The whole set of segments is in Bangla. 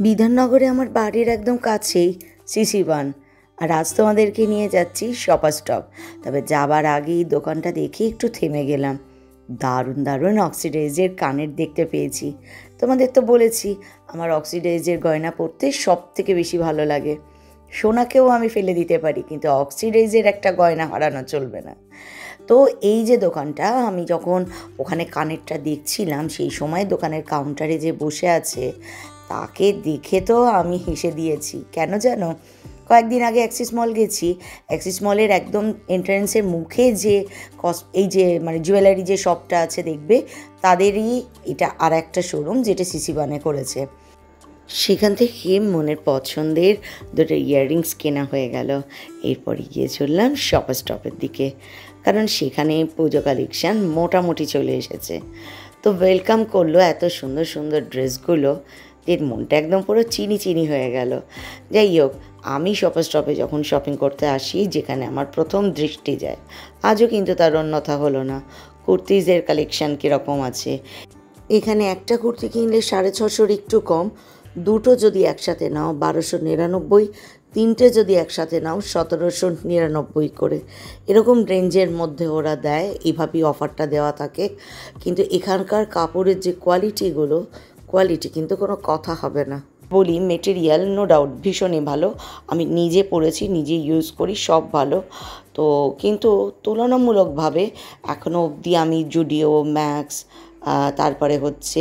বিধাননগরে আমার বাড়ির একদম কাছেই সিসি1। আর আজ তোমাদেরকে নিয়ে যাচ্ছি শপার স্টপ। তবে যাবার আগেই দোকানটা দেখে একটু থেমে গেলাম। দারুণ দারুণ অক্সিডাইজের কানের দেখতে পেয়েছি। তোমাদের তো বলেছি আমার অক্সিডাইজের গয়না পরতে সব থেকে বেশি ভালো লাগে। সোনাকেও আমি ফেলে দিতে পারি, কিন্তু অক্সিডাইজের একটা গয়না হারানো চলবে না। তো এই যে দোকানটা, আমি যখন ওখানে কানেরটা দেখছিলাম সেই সময় দোকানের কাউন্টারে যে বসে আছে তাকে দেখে তো আমি হেসে দিয়েছি। কেন জানো, কয়েকদিন আগে অ্যাক্সিস মল গেছি। অ্যাক্সিস মলের একদম এন্ট্রান্সের মুখে যে এই যে মানে জুয়েলারি যে শপটা আছে দেখবে, তাদেরই এটা আর একটা শোরুম যেটা সিসি1-এ করেছে। সেখান থেকে মনের পছন্দের দুটো ইয়াররিংস কেনা হয়ে গেল। এরপরে গিয়ে চললাম শপার স্টপের দিকে, কারণ সেখানে পুজো কালেকশান মোটামুটি চলে এসেছে। তো ওয়েলকাম করলো এত সুন্দর সুন্দর ড্রেসগুলো, এর মনটা একদম পুরো চিনি চিনি হয়ে গেল। যাই হোক, আমি শপার স্টপে যখন শপিং করতে আসি, যেখানে আমার প্রথম দৃষ্টি যায়, আজও কিন্তু তার অন্যথা হলো না। কুর্তিজের কালেকশান কীরকম আছে। এখানে একটা কুর্তি কিনলে 650-র একটু কম, দুটো যদি একসাথে নাও 1299, তিনটে যদি একসাথে নাও 1799 করে, এরকম রেঞ্জের মধ্যে ওরা দেয়। এইভাবেই অফারটা দেওয়া থাকে। কিন্তু এখানকার কাপড়ের যে কোয়ালিটি কিন্তু কোনো কথা হবে না। বলি মেটেরিয়াল নো ডাউট ভীষণই ভালো, আমি নিজে পরেছি, নিজে ইউজ করি, সব ভালো। তো কিন্তু তুলনামূলকভাবে এখনও অবধি আমি জুডিও, ম্যাক্স, তারপরে হচ্ছে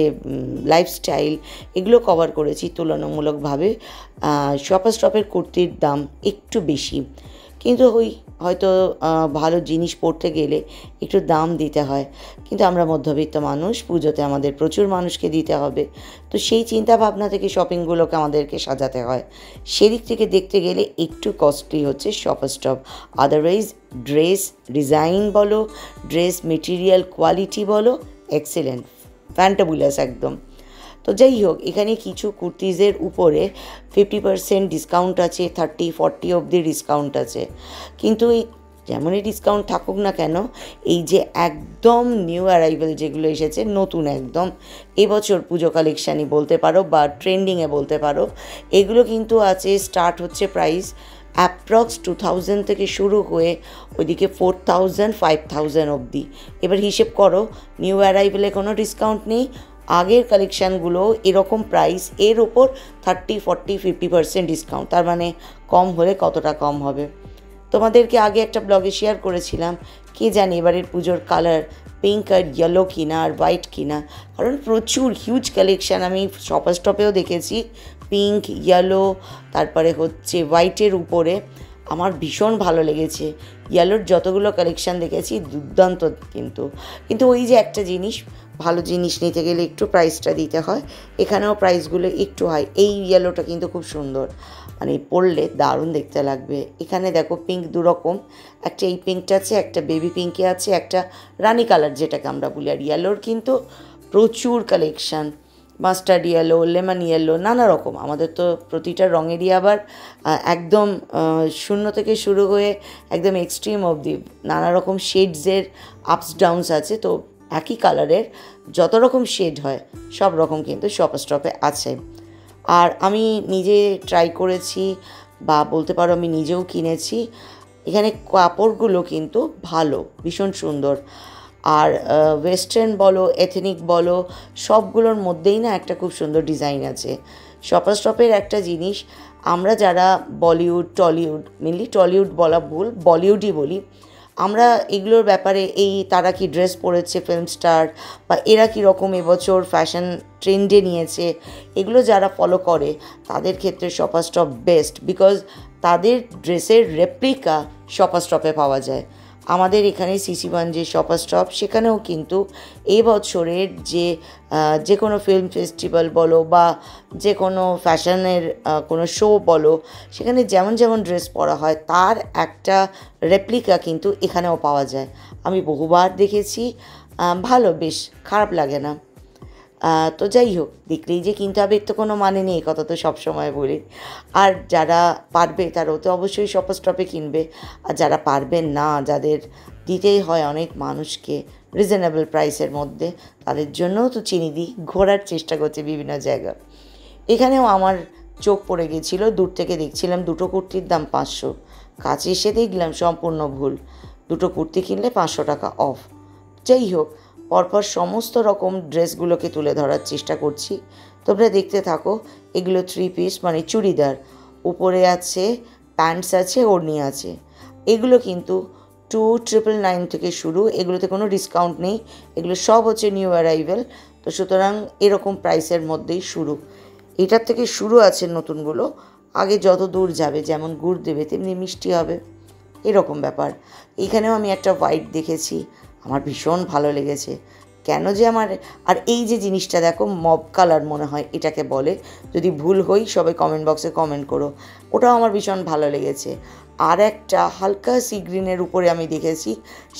লাইফস্টাইল, এগুলো কভার করেছি। তুলনামূলকভাবে শপার স্টপের কুর্তির দাম একটু বেশি, কিন্তু হয়তো ভালো জিনিস পরতে গেলে একটু দাম দিতে হয়। কিন্তু আমরা মধ্যবিত্ত মানুষ, পুজোতে আমাদের প্রচুর মানুষকে দিতে হবে, তো সেই চিন্তা ভাবনা থেকে শপিংগুলোকে আমাদেরকে সাজাতে হয়। সেদিক থেকে দেখতে গেলে একটু কস্টলি হচ্ছে shopper stop. Otherwise dress design বলো, ড্রেস মেটেরিয়াল কোয়ালিটি বলো, এক্সেলেন্ট, ফ্যান্টাবুলাস একদম। তো যাই হোক, এখানে কিছু কুর্তিজের উপরে 50% ডিসকাউন্ট আছে, 30-40 অবধি ডিসকাউন্ট আছে। কিন্তু এই যেমনই ডিসকাউন্ট থাকুক না কেন, এই যে একদম নিউ অ্যারাইভেল যেগুলো এসেছে, নতুন একদম এবছর পুজো কালেকশানই বলতে পারো বা ট্রেন্ডিংয়ে বলতে পারো, এগুলো কিন্তু আছে। স্টার্ট হচ্ছে প্রাইস অ্যাপ্রক্স 2000 থেকে শুরু হয়ে ওইদিকে 4000, 5000 অবধি। এবার হিসেব করো, নিউ অ্যারাইভেলে কোনো ডিসকাউন্ট নেই, আগের কালেকশানগুলো এরকম প্রাইস, এর ওপর 30, 40, 50% ডিসকাউন্ট। তার মানে কম হলে কতটা কম হবে। তোমাদেরকে আগে একটা ব্লগে শেয়ার করেছিলাম, কে জানি এবারের পুজোর কালার পিঙ্ক আর ইয়েলো কিনা আর হোয়াইট কিনা, কারণ প্রচুর হিউজ কালেকশান আমি শপার স্টপেও দেখেছি, পিঙ্ক, ইয়েলো, তারপরে হচ্ছে হোয়াইটের উপরে। আমার ভীষণ ভালো লেগেছে। ইয়েলোর যতগুলো কালেকশান দেখেছি দুর্দান্ত। কিন্তু ওই যে একটা জিনিস, ভালো জিনিস নিতে গেলে একটু প্রাইসটা দিতে হয়। এখানেও প্রাইসগুলো একটু হাই। এই ইয়েলোটা কিন্তু খুব সুন্দর, মানে পরলে দারুণ দেখতে লাগবে। এখানে দেখো পিঙ্ক দুরকম, একটা এই পিঙ্কটা আছে, একটা বেবি পিঙ্কে আছে, একটা রানি কালার যেটাকে আমরা বলি। আর ইয়েলোর কিন্তু প্রচুর collection, mustard yellow, lemon yellow, নানা রকম। আমাদের তো প্রতিটা রঙেরই আবার একদম শূন্য থেকে শুরু হয়ে একদম এক্সট্রিম অবধি নানা রকম শেডসের আপস ডাউনস আছে। তো একই কালারের যত রকম শেড হয় সব রকম কিন্তু শপার স্টপে আছে। আর আমি নিজে ট্রাই করেছি, বা বলতে পারো আমি নিজেও কিনেছি। এখানে কাপড়গুলো কিন্তু ভালো, ভীষণ সুন্দর। আর ওয়েস্টার্ন বলো, এথনিক বলো, সবগুলোর মধ্যেই না একটা খুব সুন্দর ডিজাইন আছে। শপার স্টপের একটা জিনিস, আমরা যারা বলিউড, টলিউড, মেনলি টলিউড বলা ভুল, বলিউডই বলি, আমরা এগুলোর ব্যাপারে, এই তারা কি ড্রেস পরেছে ফিল্ম স্টার, বা এরা কীরকম এবছর ফ্যাশন ট্রেন্ডে নিয়েছে, এগুলো যারা ফলো করে তাদের ক্ষেত্রে শপার স্টপ বেস্ট, বিকজ তাদের ড্রেসের রেপ্লিকা শপার স্টপে পাওয়া যায়। আমাদের এখানে সিসি1 যে শপার স্টপ, সেখানেও কিন্তু এবছরের যে কোনো ফিল্ম ফেস্টিভ্যাল বলো বা যে কোনো ফ্যাশনের কোনো শো বলো, সেখানে যেমন যেমন ড্রেস পরা হয় তার একটা রেপ্লিকা কিন্তু এখানেও পাওয়া যায়। আমি বহুবার দেখেছি, ভালো, বেশ খারাপ লাগে না। তো যাই হোক, দেখলেই যে কিনতে হবে এর তো কোনো মানে নেই, কথা তো সবসময় বলি। আর যারা পারবে তারাও তো অবশ্যই শপার স্টপে কিনবে, আর যারা পারবেন না, যাদের দিতেই হয় অনেক মানুষকে রিজনেবল প্রাইসের মধ্যে, তাদের জন্যও তো চিনি দিই, ঘোরার চেষ্টা করছে বিভিন্ন জায়গা। এখানেও আমার চোখ পড়ে গেছিলো, দূর থেকে দেখছিলাম দুটো কুর্তির দাম 500, কাছে এসে দেখলাম সম্পূর্ণ ভুল, দুটো কুর্তি কিনলে 500 টাকা অফ। যাই হোক, পরপর সমস্ত রকম ড্রেসগুলোকে তুলে ধরার চেষ্টা করছি, তোমরা দেখতে থাকো। এগুলো 3 পিস মানে চুড়িদার, উপরে আছে প্যান্টস আছে, ওড়নি আছে। এগুলো কিন্তু 2999 থেকে শুরু, এগুলোতে কোনো ডিসকাউন্ট নেই, এগুলো সব হচ্ছে নিউ অ্যারাইভেল, তো সুতরাং এরকম প্রাইসের মধ্যেই শুরু। এটার থেকে শুরু আছে নতুনগুলো, আগে যত দূর যাবে, যেমন গুড় দেবে তেমনি মিষ্টি হবে, এরকম ব্যাপার। এখানেও আমি একটা হোয়াইট দেখেছি, আমার ভীষণ ভালো লেগেছে। কেন যে আমার, আর এই যে জিনিসটা দেখো মব কালার মনে হয় এটাকে বলে, যদি ভুল হই সবাই কমেন্ট বক্সে কমেন্ট করো, ওটাও আমার ভীষণ ভালো লেগেছে। আর একটা হালকা সি গ্রিনের উপরে আমি দেখেছি,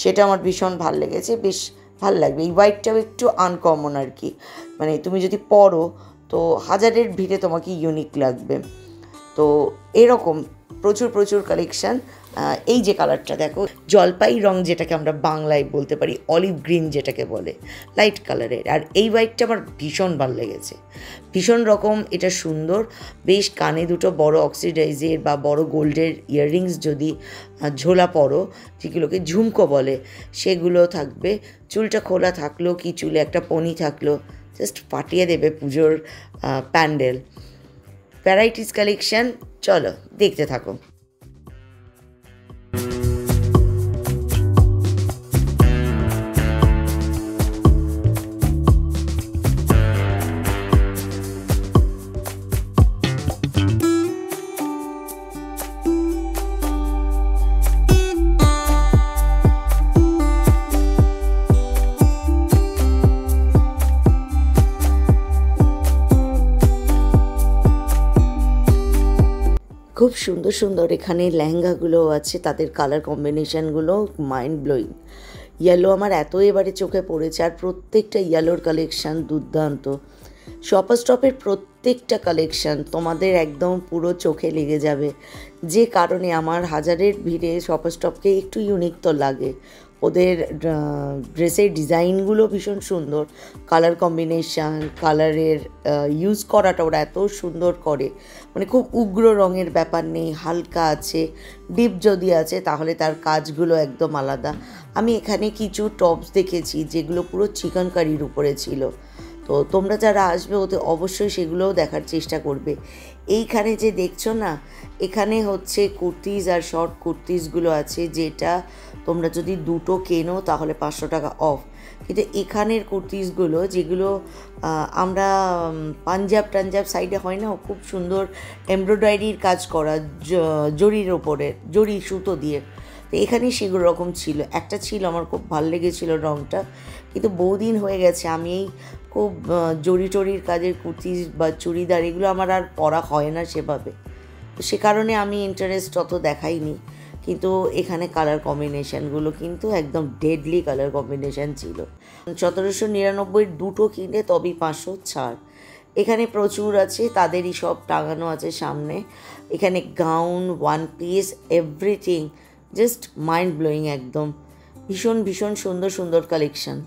সেটা আমার ভীষণ ভালো লেগেছে, বেশ ভালো লাগবে। এই হোয়াইটটাও একটু আনকমন আর কি, মানে তুমি যদি পরো তো হাজারের ভিড়ে তোমাকে ইউনিক লাগবে। তো এরকম প্রচুর প্রচুর কালেকশান। এই যে কালারটা দেখো, জলপাই রং যেটাকে আমরা বাংলায় বলতে পারি, অলিভ গ্রিন যেটাকে বলে, লাইট কালারের। আর এই হোয়াইটটা আমার ভীষণ ভালো লেগেছে, ভীষণ রকম এটা সুন্দর, বেশ কানে দুটো বড় অক্সিডাইজের বা বড় গোল্ডের ইয়াররিংস যদি ঝোলা পরো, যেগুলোকে ঝুমকো বলে, সেগুলো থাকবে। চুলটা খোলা থাকলো কি চুলে একটা পনি থাকলো, জাস্ট ফাটিয়ে দেবে পুজোর প্যান্ডেল। ভ্যারাইটিস কালেকশান, চলো দেখতে থাকো। খুব সুন্দর সুন্দর এখানে লেহেঙ্গাগুলো আছে, তাদের কালার কম্বিনেশানগুলো মাইন্ড ব্লোয়িং। ইয়েলো আমার এত এবারে চোখে পড়েছে, আর প্রত্যেকটা ইয়েলোর কালেকশান দুর্দান্ত। শপার স্টপের প্রত্যেকটা কালেকশান তোমাদের একদম পুরো চোখে লেগে যাবে, যে কারণে আমার হাজারের ভিড়ে শপার স্টপকে একটু ইউনিক তো লাগে। ওদের ড্রেসের ডিজাইনগুলো ভীষণ সুন্দর, কালার কম্বিনেশান, কালারের ইউজ করাটা ওরা এত সুন্দর করে, মানে খুব উগ্র রঙের ব্যাপার নেই, হালকা আছে, ডিপ যদি আছে তাহলে তার কাজগুলো একদম আলাদা। আমি এখানে কিছু টপস দেখেছি যেগুলো পুরো চিকেন কারির উপরে ছিল, তো তোমরা যারা আসবে ওতে অবশ্যই সেগুলোও দেখার চেষ্টা করবে। এইখানে যে দেখছো না, এখানে হচ্ছে কুর্তিজ আর শর্ট কুর্তিজগুলো আছে, যেটা তোমরা যদি দুটো কেনো তাহলে 500 টাকা অফ। কিন্তু এখানের কুর্তিজগুলো যেগুলো আমরা পাঞ্জাব টাঞ্জাব সাইডে হয় না, খুব সুন্দর এমব্রয়ডারির কাজ করা, জরির ওপরে, জরি সুতো দিয়ে, তো এখানে সেগুলো রকম ছিল। একটা ছিল আমার খুব ভালো লেগেছিলো রঙটা, কিন্তু বহুদিন হয়ে গেছে, আমি এই খুব জরি টরির কাজের কুর্তি বা চুড়িদার এগুলো আমার আর পরা হয় না সেভাবে, তো সে কারণে আমি ইন্টারেস্ট অত দেখাইনি। কিন্তু এখানে কালার কম্বিনেশানগুলো কিন্তু একদম ডেডলি কালার কম্বিনেশান ছিল। 1799 দুটো কিনলে তবেই 500 ছাড়। এখানে প্রচুর আছে, তাদেরই সব টাঙানো আছে সামনে। এখানে gown, one piece, everything just mind blowing, একদম ভীষণ ভীষণ সুন্দর সুন্দর কালেকশান।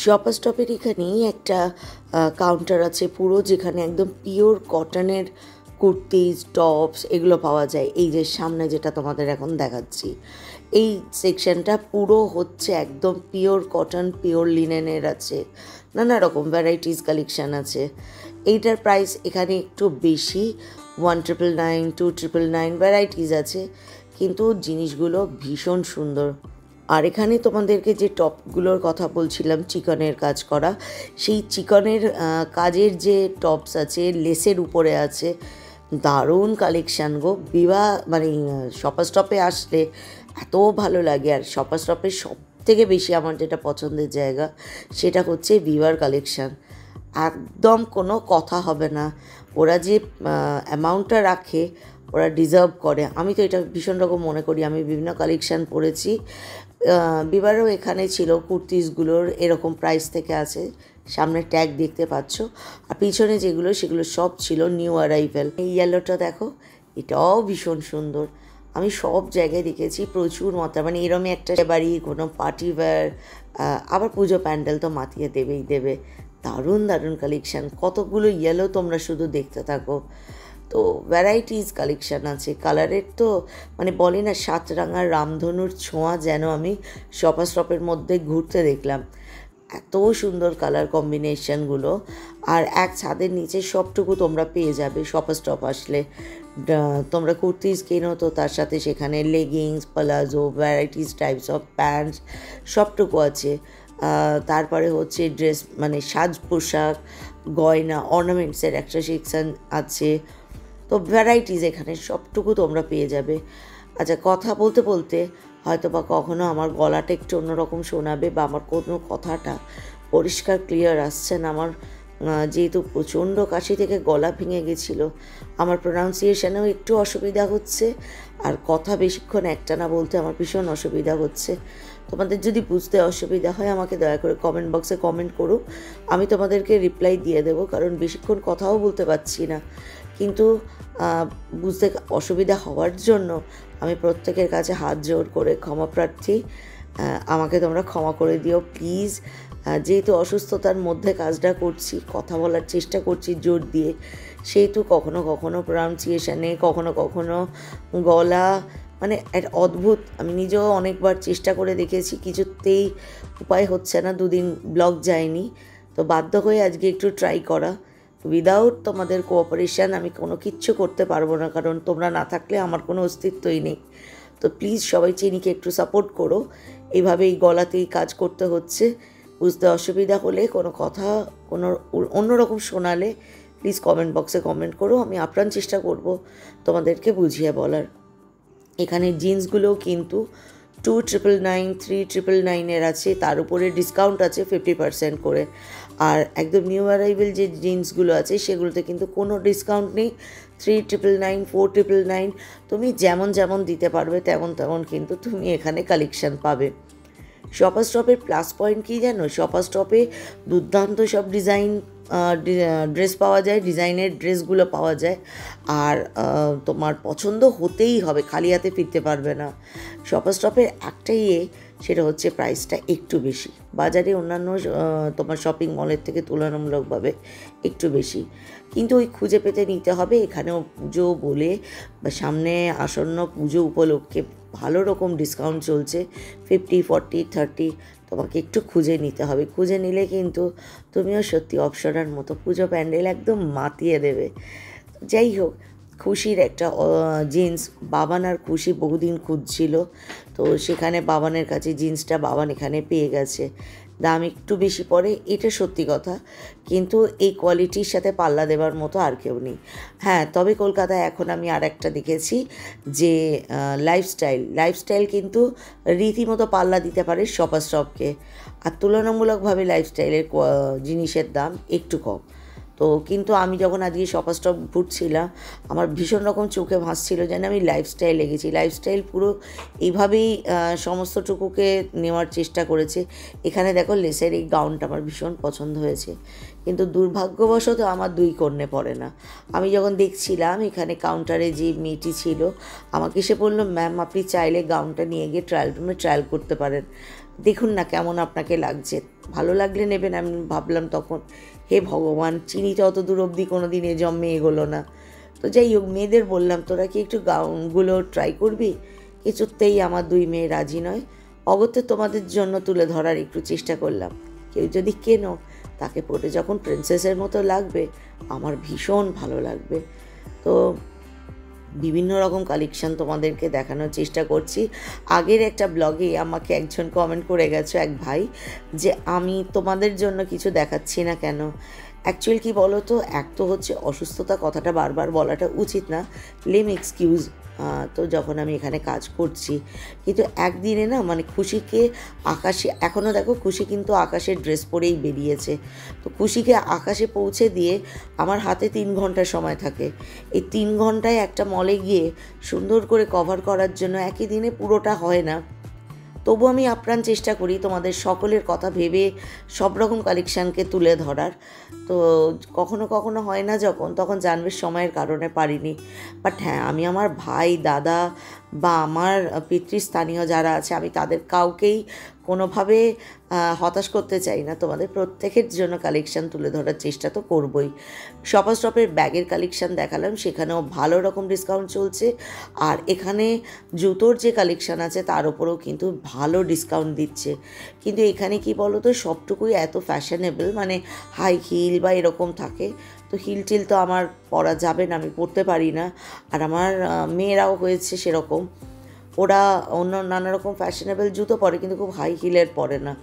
শপার স্টপের এখানেই একটা কাউন্টার আছে পুরো, যেখানে একদম পিওর কটনের কুর্তিজ, টপস এগুলো পাওয়া যায়। এই যে সামনে যেটা তোমাদের এখন দেখাচ্ছি, এই সেকশনটা পুরো হচ্ছে একদম পিওর কটন, পিওর লিনেনের আছে, নানা রকম ভ্যারাইটিস কালেকশান আছে। এইটার প্রাইস এখানে একটু বেশি, 1999, 2999 ভ্যারাইটিস আছে, কিন্তু জিনিসগুলো ভীষণ সুন্দর। আর এখানে তোমাদেরকে যে টপগুলোর কথা বলছিলাম চিকনের কাজ করা, সেই চিকনের কাজের যে টপস আছে লেসের উপরে আছে, দারুণ কালেকশান গো। বিবাহ মানে শপার স্টপে আসলে এত ভালো লাগে। আর শপার স্টপের সব থেকে বেশি আমার যেটা পছন্দের জায়গা সেটা হচ্ছে বিবার কালেকশান, একদম কোনো কথা হবে না, ওরা যে অ্যামাউন্টটা রাখে ওরা ডিজার্ভ করে। আমি তো এটা ভীষণ রকম মনে করি, আমি বিভিন্ন কালেকশান পরেছি। বিবারও এখানে ছিল, কুর্তিসগুলোর এরকম প্রাইস থেকে আছে সামনে ট্যাগ দেখতে পাচ্ছ, আর পিছনে যেগুলো সেগুলো সব ছিল নিউ অ্যারাইভেল। এই ইয়েলোটা দেখো, এটাও ভীষণ সুন্দর। আমি সব জায়গায় দেখেছি প্রচুর মাত্রা, মানে এরমই একটা বাড়ি, কোনো পার্টি ওয়্যার, আবার পুজো প্যান্ডেল তো মাতিয়ে দেবেই দেবে। দারুণ দারুণ কালেকশান, কতগুলো ইয়েলো তোমরা শুধু দেখতে থাকো। তো ভ্যারাইটিস কালেকশান আছে কালারের, তো মানে বলে না সাতরাঙার রামধনুর ছোঁয়া যেন আমি শপার স্টপের মধ্যে ঘুরতে দেখলাম। এত সুন্দর কালার কম্বিনেশনগুলো, আর এক ছাদের নিচে সবটুকু তোমরা পেয়ে যাবে শপার স্টপ আসলে। তোমরা কুর্তিস কেনো তো তার সাথে সেখানে leggings, palazzo, varieties types of pants সবটুকু আছে। তারপরে হচ্ছে ড্রেস, মানে সাজ পোশাক, গয়না, অর্নামেন্টসের একটা সেকশান আছে। তো ভ্যারাইটিস এখানে সবটুকু তোমরা পেয়ে যাবে। আচ্ছা, কথা বলতে বলতে হয়তো বা কখনো আমার গলাটা একটু অন্যরকম শোনাবে, বা আমার কোনো কথাটা পরিষ্কার ক্লিয়ার আসছে না। আমার যেহেতু প্রচণ্ড কাশি থেকে গলা ভেঙে গেছিলো, আমার প্রোনাউন্সিয়েশনেও একটু অসুবিধা হচ্ছে, আর কথা বেশিক্ষণ একটানা বলতে আমার ভীষণ অসুবিধা হচ্ছে। তোমাদের যদি বুঝতে অসুবিধা হয় আমাকে দয়া করে কমেন্ট বক্সে কমেন্ট করো, আমি তোমাদেরকে রিপ্লাই দিয়ে দেবো, কারণ বেশিক্ষণ কথাও বলতে পারছি না। কিন্তু বুঝতে অসুবিধা হওয়ার জন্য আমি প্রত্যেকের কাছে হাত জোড় করে ক্ষমা প্রার্থী। আমাকে তোমরা ক্ষমা করে দিও প্লিজ। যেহেতু অসুস্থতার মধ্যে কাজটা করছি, কথা বলার চেষ্টা করছি জোর দিয়ে, সেহেতু কখনো কখনো প্রনাউন্সিয়েশনে, কখনো কখনো গলা মানে একটা অদ্ভুত। আমি নিজেও অনেকবার চেষ্টা করে দেখেছি, কিছুতেই উপায় হচ্ছে না, দুদিন ব্লগ যায়নি, তো বাধ্য হয়ে আজকে একটু ট্রাই করা। উইদাউট তোমাদের কোঅপারেশান আমি কোনো কিচ্ছু করতে পারবো না, কারণ তোমরা না থাকলে আমার কোনো অস্তিত্বই নেই। তো প্লিজ সবাই চিনিকে একটু সাপোর্ট করো, এইভাবেই গলাতেই কাজ করতে হচ্ছে। বুঝতে অসুবিধা হলে, কোনো কথা কোনো অন্যরকম শোনালে প্লিজ কমেন্ট বক্সে কমেন্ট করো, আমি আপ্রাণ চেষ্টা করব তোমাদেরকে বুঝিয়ে বলার। এখানে জিন্সগুলোও কিন্তু 2,999, 3,999 আছে, তার উপরে ডিসকাউন্ট আছে 50% করে। আর একদম নিউ অ্যারাইভেল যে জিন্সগুলো আছে সেগুলোতে কিন্তু কোনো ডিসকাউন্ট নেই। 3,999, 4,999 তুমি যেমন যেমন দিতে পারবে তেমন তেমন কিন্তু তুমি এখানে কালেকশান পাবে। শপার স্টপের প্লাস পয়েন্ট কী জানো? শপার স্টপে দুর্দান্ত সব ডিজাইন ড্রেস পাওয়া যায়, ডিজাইনের ড্রেসগুলো পাওয়া যায়, আর তোমার পছন্দ হতেই হবে, খালি হাতে ফিরতে পারবে না। শপার স্টপের একটাই সেটা হচ্ছে প্রাইসটা একটু বেশি, বাজারে অন্যান্য তোমার শপিং মলের থেকে তুলনামূলকভাবে একটু বেশি, কিন্তু ওই খুঁজে পেতে নিতে হবে। এখানেও পুজো বলে বা সামনে আসন্ন পুজো উপলক্ষে ভালো রকম ডিসকাউন্ট চলছে, 50, 40, 30, তোমাকে একটু খুঁজে নিতে হবে। খুঁজে নিলে কিন্তু তুমিও সত্যি অপসরার মতো পুজো প্যান্ডেল একদম মাতিয়ে দেবে। যাই হোক, খুশির একটা জিন্স, বাবান আর খুশি বহুদিন খুঁজছিল, তো সেখানে বাবানের কাছে জিন্সটা বাবান এখানে পেয়ে গেছে। দাম একটু বেশি পড়ে, এটা সত্যি কথা, কিন্তু এই কোয়ালিটির সাথে পাল্লা দেওয়ার মতো আর কেউ নেই। হ্যাঁ, তবে কলকাতায় এখন আমি আর একটা দেখেছি যে লাইফস্টাইল কিন্তু রীতিমতো পাল্লা দিতে পারে শপার স্টপকে, আর তুলনামূলকভাবে লাইফস্টাইলের জিনিসের দাম একটু কম। তো কিন্তু আমি যখন আজকে শপার স্টপ ঘুরছিলাম, আমার ভীষণ রকম চোখে ভাসছিল যেন আমি লাইফস্টাইলে গেছি। লাইফস্টাইল পুরো এইভাবেই সমস্তটুকুকে নেওয়ার চেষ্টা করেছে। এখানে দেখো লেসের এই গাউনটা আমার ভীষণ পছন্দ হয়েছে, কিন্তু দুর্ভাগ্যবশত আমার 2 কর্ণে পড়ে না। আমি যখন দেখছিলাম এখানে কাউন্টারে যে মেয়েটি ছিল আমাকে এসে বললো, ম্যাম আপনি চাইলে গাউনটা নিয়ে গিয়ে ট্রায়াল রুমে ট্রায়াল করতে পারেন, দেখুন না কেমন আপনাকে লাগছে, ভালো লাগলে নেবেন। আমি ভাবলাম তখন, হে ভগবান, চিনিটা অত দূর অবধি কোনো দিন জন্মে এগোলো না। তো যাই হোক, মেয়েদের বললাম তোরা কি একটু গাউনগুলো ট্রাই করবি? কিছুতেই আমার 2 মেয়ে রাজি নয়। অগত্যা তোমাদের জন্য তুলে ধরার একটু চেষ্টা করলাম। কেউ যদি কেনো, তাকে পরে যখন প্রিন্সেসের মতো লাগবে, আমার ভীষণ ভালো লাগবে। তো বিভিন্ন রকম কালেকশান তোমাদেরকে দেখানোর চেষ্টা করছি। আগের একটা ব্লগে আমাকে একজন কমেন্ট করে গেছো, এক ভাই, যে আমি তোমাদের জন্য কিছু দেখাচ্ছি না কেন। অ্যাকচুয়ালি কী বলো তো, এক তো হচ্ছে অসুস্থতা, কথাটা বারবার বলাটা উচিত না, লেম এক্সকিউজ। তো যখন আমি এখানে কাজ করছি, কিন্তু একদিনে না মানে খুশিকে আকাশে, এখনও দেখো খুশি কিন্তু আকাশের ড্রেস পরেই বেরিয়েছে, তো খুশিকে আকাশে পৌঁছে দিয়ে আমার হাতে 3 ঘন্টা সময় থাকে। এই 3 ঘন্টায় একটা মলে গিয়ে সুন্দর করে কভার করার জন্য একই দিনে পুরোটা হয় না, তবু আমি আপ্রাণ চেষ্টা করি তোমাদের সকলের কথা ভেবে সব রকম কালেকশানকে তুলে ধরার। তো কখনো কখনো হয় না যখন, তখন জানবে সময়ের কারণে পারিনি। বাট হ্যাঁ, আমি আমার ভাই, দাদা বা আমার পিতৃস্থানীয় যারা আছে, আমি তাদের কাউকেই কোনোভাবে হতাশ করতে চাই না। তোমাদের প্রত্যেকের জন্য কালেকশান তুলে ধরার চেষ্টা তো করবই। শপার্স স্টপের ব্যাগের কালেকশান দেখালাম, সেখানেও ভালো রকম ডিসকাউন্ট চলছে। আর এখানে জুতোর যে কালেকশান আছে তার উপরেও কিন্তু ভালো ডিসকাউন্ট দিচ্ছে। কিন্তু এখানে কি বলো তো, সবটুকুই এত ফ্যাশনেবল, মানে হাই হিল বা এরকম থাকে। তো হিল টিল তো আমার পরা যাবে না, আমি পরতে পারি না। আর আমার মেয়েরাও হয়েছে সেরকম, ওরা অন্য নানা রকম ফ্যাশনেবল জুতো পরে কিন্তু খুব হাই হিলের পরে না।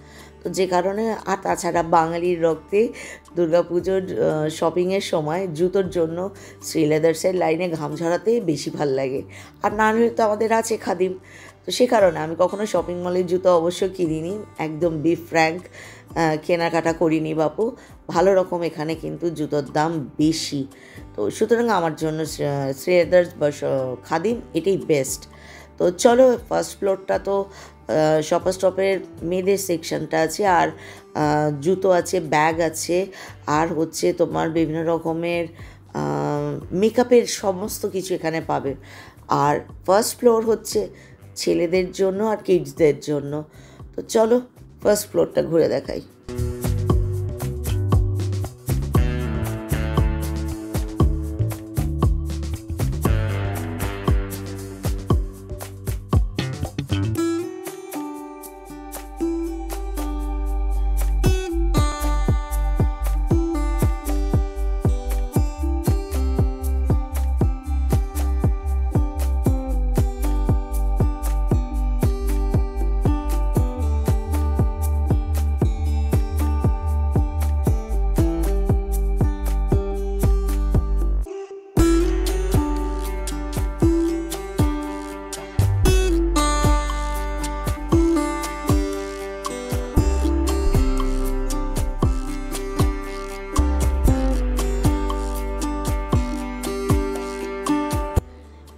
তো যে কারণে, আর তাছাড়া বাঙালির রক্তে দুর্গাপুজোর শপিংয়ের সময় জুতোর জন্য শ্রী লেদার্সের লাইনে ঘাম ঝরাতে বেশি ভাল লাগে। আর না হলে তো আমাদের আছে খাদিম। তো সে কারণে আমি কখনো শপিং মলের জুতো অবশ্য কিনিনি, একদম বি ফ্র্যাঙ্ক, কেনাকাটা করিনি বাপু। ভালো রকম এখানে কিন্তু জুতোর দাম বেশি। তো সুতরাং আমার জন্য শ্রী লেদার্স বা খাদিম এটাই বেস্ট। তো চলো, ফার্স্ট ফ্লোরটা তো শপার্স স্টপের মেয়েদের সেকশনটা আছে, আর জুতো আছে, ব্যাগ আছে, আর হচ্ছে তোমার বিভিন্ন রকমের মেকআপের সমস্ত কিছু এখানে পাবে। আর ফার্স্ট ফ্লোর হচ্ছে ছেলেদের জন্য আর কিডসদের জন্য। তো চলো ফার্স্ট ফ্লোরটা ঘুরে দেখাই।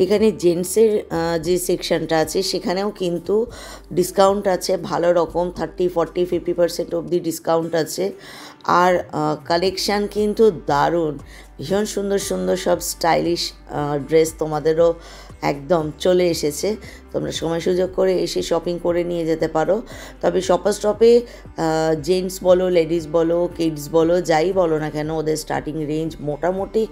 এখানে জেন্টসের যে সেকশনটা আছে সেখানেও কিন্তু ডিসকাউন্ট আছে ভালো রকম, 30, 40, 50% অবধি ডিসকাউন্ট আছে। আর কালেকশান কিন্তু দারুণ, ভীষণ সুন্দর সুন্দর সব স্টাইলিশ ড্রেস তোমাদেরও একদম চলে এসেছে। তোমরা সময় সুযোগ করে এসে শপিং করে নিয়ে যেতে পারো। তবে শপার্স স্টপে জেন্টস বলো, লেডিস বলো, কিডস বলো, যাই বলো না কেন, ওদের স্টার্টিং রেঞ্জ মোটামুটি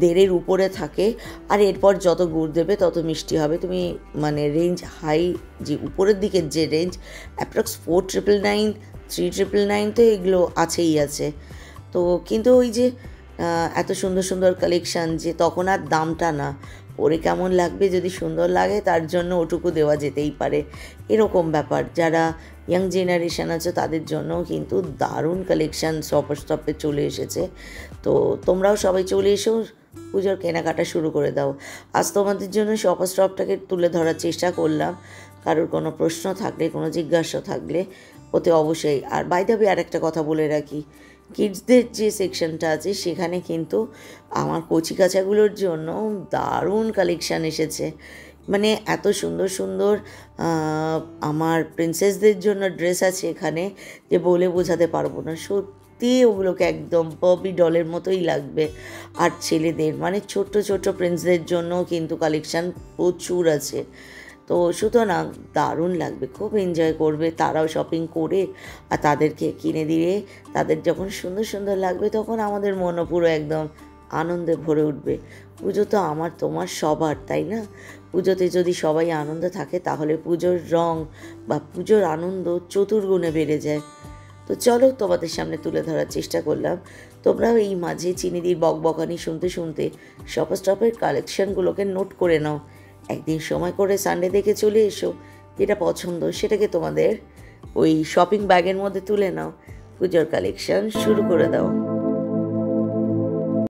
1.5-এর উপরে থাকে। আর এরপর যত গুড় দেবে তত মিষ্টি হবে। তুমি মানে রেঞ্জ হাই, যে উপরের দিকের যে রেঞ্জ, অ্যাপ্রক্স 4,999, 3,999 তো এগুলো আছেই আছে। তো কিন্তু ওই যে এত সুন্দর সুন্দর কালেকশান, যে তখন আর দামটা না, পরে কেমন লাগবে, যদি সুন্দর লাগে তার জন্য ওটুকু দেওয়া যেতেই পারে, এরকম ব্যাপার। যারা ইয়াং জেনারেশান আছে তাদের জন্যও কিন্তু দারুণ কালেকশান শপার্স স্টপে চলে এসেছে। তো তোমরাও সবাই চলে এসো, পুজোর কেনাকাটা শুরু করে দাও। আজ তোমাদের জন্য শপার্স স্টপটাকে তুলে ধরার চেষ্টা করলাম। কারোর কোনো প্রশ্ন থাকলে, কোনো জিজ্ঞাসা থাকলে ওতে অবশ্যই। আর বাই দ্য ওয়ে আরেকটা কথা বলে রাখি, কিডসদের যে সেকশনটা আছে সেখানে কিন্তু আমার কচিকাচাগুলোর জন্য দারুণ কালেকশান এসেছে। মানে এত সুন্দর সুন্দর আমার প্রিন্সেসদের জন্য ড্রেস আছে এখানে, যে বলে বোঝাতে পারবো না। সত্যি ওগুলোকে একদম ববি ডলের মতোই লাগবে। আর ছেলেদের মানে ছোট্ট ছোট্ট প্রিন্সদের জন্য কিন্তু কালেকশান প্রচুর আছে। তো সুতরাং দারুণ লাগবে, খুব এনজয় করবে তারাও শপিং করে। আর তাদেরকে কিনে দিয়ে তাদের যখন সুন্দর সুন্দর লাগবে, তখন আমাদের মনও পুরো একদম আনন্দে ভরে উঠবে। পুজো তো আমার তোমার সবার, তাই না? পুজোতে যদি সবাই আনন্দ থাকে, তাহলে পুজোর রং বা পুজোর আনন্দ চতুর্গুণে বেড়ে যায়। তো চলো, তোমাদের সামনে তুলে ধরার চেষ্টা করলাম। তোমরাও এই মাঝে চিনিদির বকবকানি শুনতে শুনতে শপার্স স্টপের কালেকশানগুলোকে নোট করে নাও। একদিন সময় করে সানডে দেখে চলে এসো, যেটা পছন্দ সেটাকে তোমাদের ওই শপিং ব্যাগের মধ্যে তুলে নাও, পুজোর কালেকশান শুরু করে দাও।